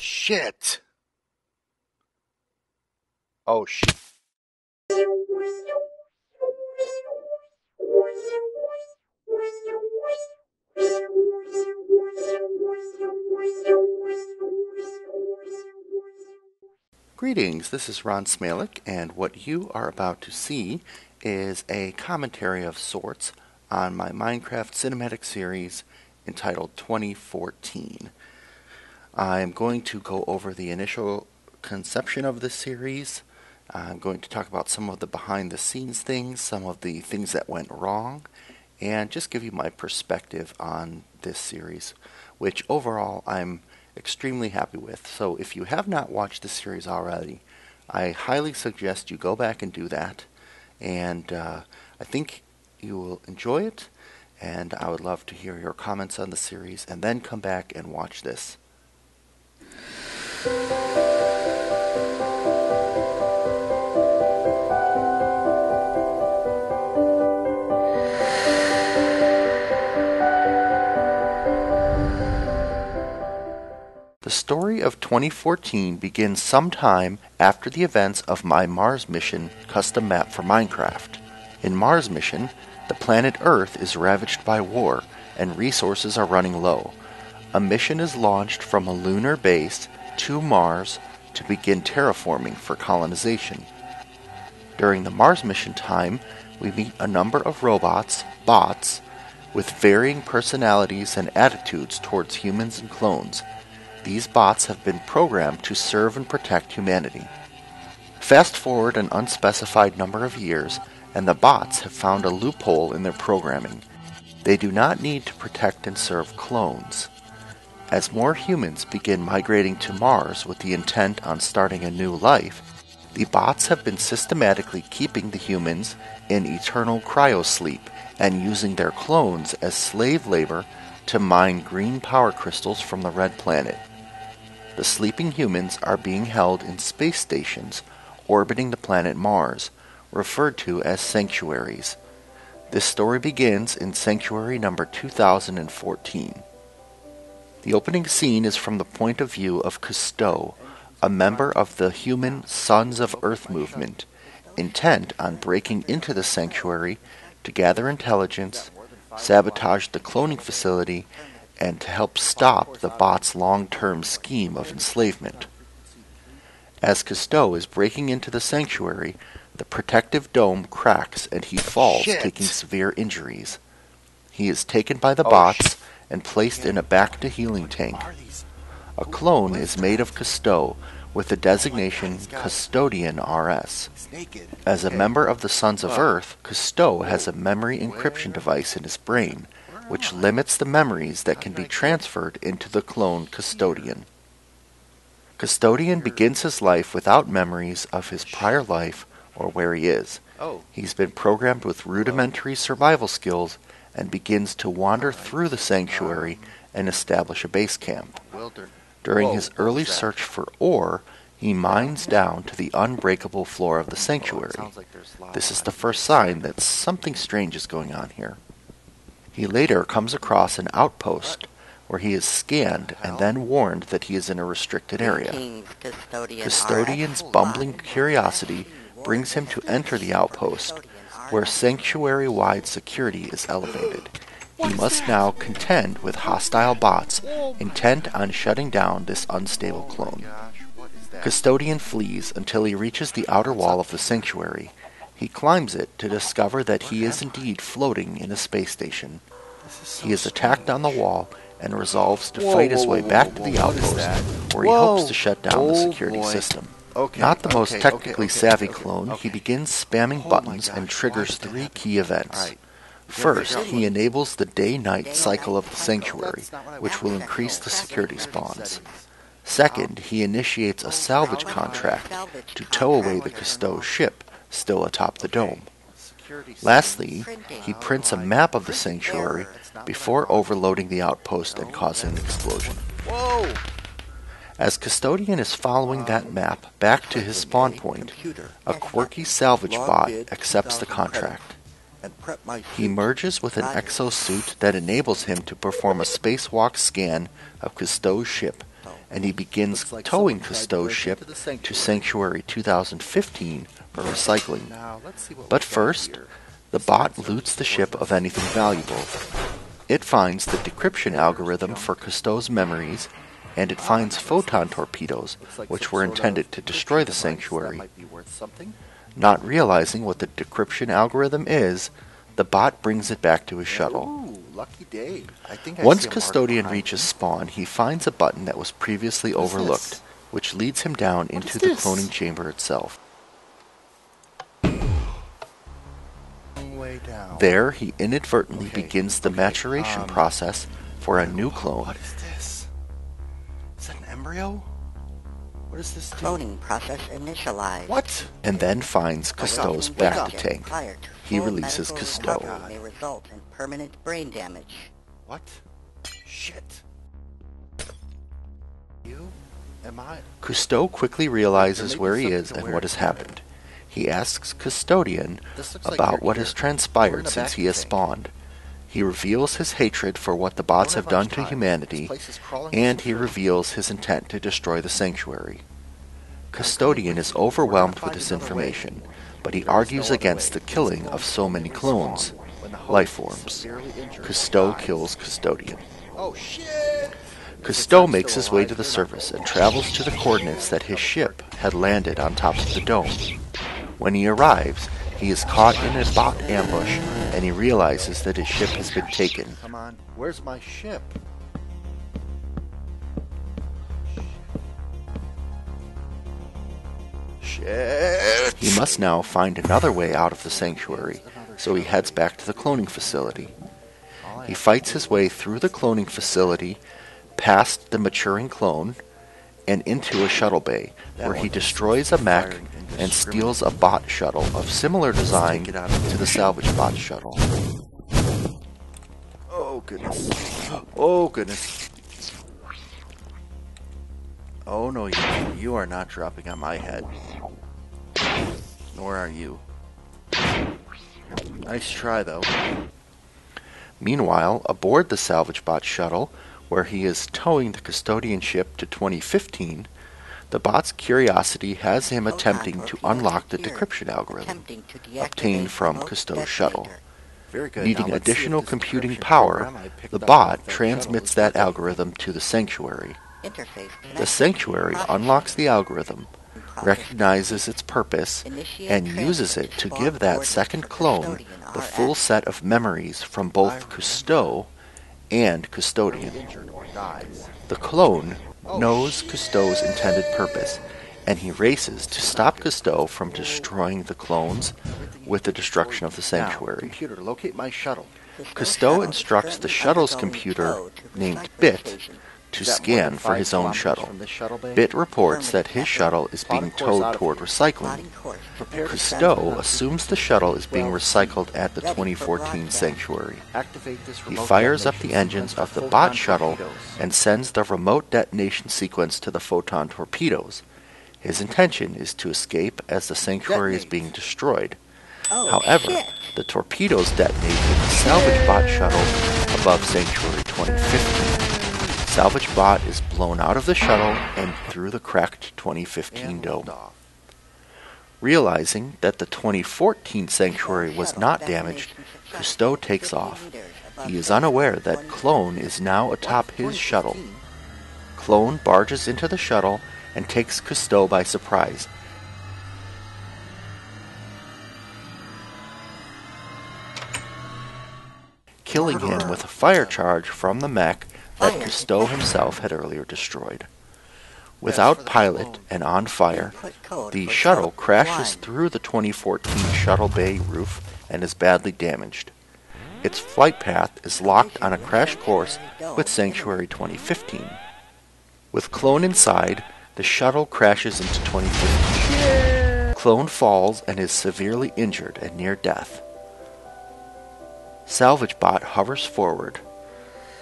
Shit! Oh shit. Greetings, this is rsmalec, and what you are about to see is a commentary of sorts on my Minecraft cinematic series entitled 2014. I'm going to go over the initial conception of this series. I'm going to talk about some of the behind the scenes things, some of the things that went wrong, and just give you my perspective on this series, which overall I'm extremely happy with. So if you have not watched this series already, I highly suggest you go back and do that, and I think you will enjoy it, and I would love to hear your comments on the series, and then come back and watch this. The story of 2014 begins sometime after the events of my Mars mission custom map for Minecraft. In Mars mission, the planet Earth is ravaged by war and resources are running low. A mission is launched from a lunar base to Mars to begin terraforming for colonization. During the Mars mission time, we meet a number of robots, bots, with varying personalities and attitudes towards humans and clones. These bots have been programmed to serve and protect humanity. Fast forward an unspecified number of years, and the bots have found a loophole in their programming. They do not need to protect and serve clones. As more humans begin migrating to Mars with the intent on starting a new life, the bots have been systematically keeping the humans in eternal cryosleep and using their clones as slave labor to mine green power crystals from the red planet. The sleeping humans are being held in space stations orbiting the planet Mars, referred to as sanctuaries. This story begins in Sanctuary number 2014. The opening scene is from the point of view of Cousteau, a member of the human Sons of Earth movement, intent on breaking into the sanctuary to gather intelligence, sabotage the cloning facility, and to help stop the bot's long-term scheme of enslavement. As Cousteau is breaking into the sanctuary, the protective dome cracks and he falls, taking severe injuries. He is taken by the bots and placed in a back-to-healing tank. A clone is made of Cousteau with the designation Custodian RS. As a member of the Sons of Earth, Cousteau has a memory encryption device in his brain, which limits the memories that can be transferred into the clone Custodian. Custodian begins his life without memories of his prior life or where he is. He's been programmed with rudimentary survival skills and begins to wander through the sanctuary and establish a base camp. During his early search for ore, he mines down to the unbreakable floor of the sanctuary. This is the first sign that something strange is going on here. He later comes across an outpost where he is scanned and then warned that he is in a restricted area. Custodian's bumbling curiosity brings him to enter the outpost, where sanctuary-wide security is elevated. He must now contend with hostile bots intent on shutting down this unstable clone. Custodian flees until he reaches the outer wall of the sanctuary. He climbs it to discover that he is indeed floating in a space station. He is attacked on the wall and resolves to fight his way back to the outpost, where he hopes to shut down the security system. Not the most technically savvy clone, he begins spamming buttons and triggers three key events. First, he enables the day-night cycle of the sanctuary, which will increase the security spawns. Second, he initiates a salvage contract to tow away the Cousteau ship, still atop the dome. Lastly, he prints a map of the sanctuary before overloading the outpost and causing an explosion. As Custodian is following that map back to his spawn point, a quirky salvage bot accepts the contract. He merges with an exosuit that enables him to perform a spacewalk scan of Cousteau's ship and he begins towing Cousteau's ship to Sanctuary 2015 for recycling. But first, the bot loots the ship of anything valuable. It finds the decryption algorithm for Cousteau's memories, and it finds photon torpedoes, which were intended to destroy the Sanctuary. Not realizing what the decryption algorithm is, the bot brings it back to his shuttle. Once Custodian reaches spawn, he finds a button that was previously overlooked, which leads him down into the cloning chamber itself. There, he inadvertently begins the maturation process for a new clone. What is this? Is that an embryo? What does this do? Cloning process initialized. What? And then finds Cousteau's bacta tank. He releases Cousteau. May result in permanent brain damage. What? Shit. You? Am I? Cousteau quickly realizes where he is and what has happened. He asks Custodian about what has transpired since he has spawned. He reveals his hatred for what the bots have done to humanity, and he reveals his intent to destroy the Sanctuary. Custodian is overwhelmed with this information, but he argues against the killing of so many clones, life forms. Cousteau kills Custodian. Cousteau makes his way to the surface and travels to the coordinates that his ship had landed on top of the dome. When he arrives, he is caught in a bot ambush, and he realizes that his ship has been taken. Come on, where's my ship? Shit! He must now find another way out of the Sanctuary, so he heads back to the cloning facility. He fights his way through the cloning facility, past the maturing clone, and into a shuttle bay, where he destroys a mech and steals a bot shuttle of similar design to the salvage bot shuttle. Oh goodness. Oh goodness. Oh no, you are not dropping on my head. Nor are you. Nice try though. Meanwhile, aboard the salvage bot shuttle, where he is towing the Custodian ship to 2015, the bot's curiosity has him attempting to unlock the decryption algorithm obtained from Cousteau's shuttle. Needing additional computing power, the bot transmits that algorithm to the Sanctuary. The Sanctuary unlocks the algorithm, recognizes its purpose, and uses it to give that second clone the full set of memories from both Cousteau and Custodian. The clone knows Cousteau's intended purpose, and he races to stop Cousteau from destroying the clones with the destruction of the Sanctuary. Computer, locate my shuttle. Cousteau instructs the shuttle's computer, named Bit, to scan for his own shuttle. Bit reports that his shuttle is being towed toward recycling. Cousteau assumes the shuttle is being recycled at the 2014 Sanctuary. He fires up the engines of the bot shuttle and sends the remote detonation sequence to the photon torpedoes. His intention is to escape as the Sanctuary is being destroyed. However, the torpedoes detonate in the salvage bot shuttle above Sanctuary 2015. Salvage bot is blown out of the shuttle and through the cracked 2015 dome. Realizing that the 2014 Sanctuary was not damaged, Cousteau takes off. He is unaware that Clone is now atop his shuttle. Clone barges into the shuttle and takes Cousteau by surprise. Killing him with a fire charge from the mech that Cousteau himself had earlier destroyed. Without pilot and on fire, the shuttle crashes through the 2014 shuttle bay roof and is badly damaged. Its flight path is locked on a crash course with Sanctuary 2015. With Clone inside, the shuttle crashes into 2015. Clone falls and is severely injured and near death. Salvage bot hovers forward.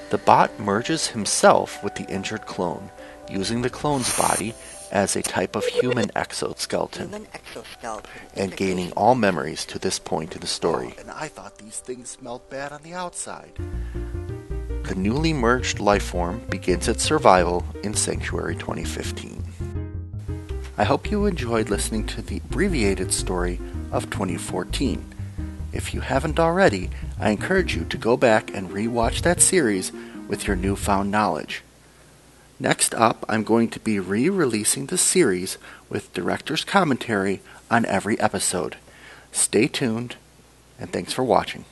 The bot merges himself with the injured clone, using the clone's body as a type of human exoskeleton, and gaining all memories to this point in the story. And I thought these things smelled bad on the outside. the newly merged lifeform begins its survival in Sanctuary 2015. I hope you enjoyed listening to the abbreviated story of 2014. If you haven't already, I encourage you to go back and re-watch that series with your newfound knowledge. Next up, I'm going to be re-releasing the series with director's commentary on every episode. Stay tuned, and thanks for watching.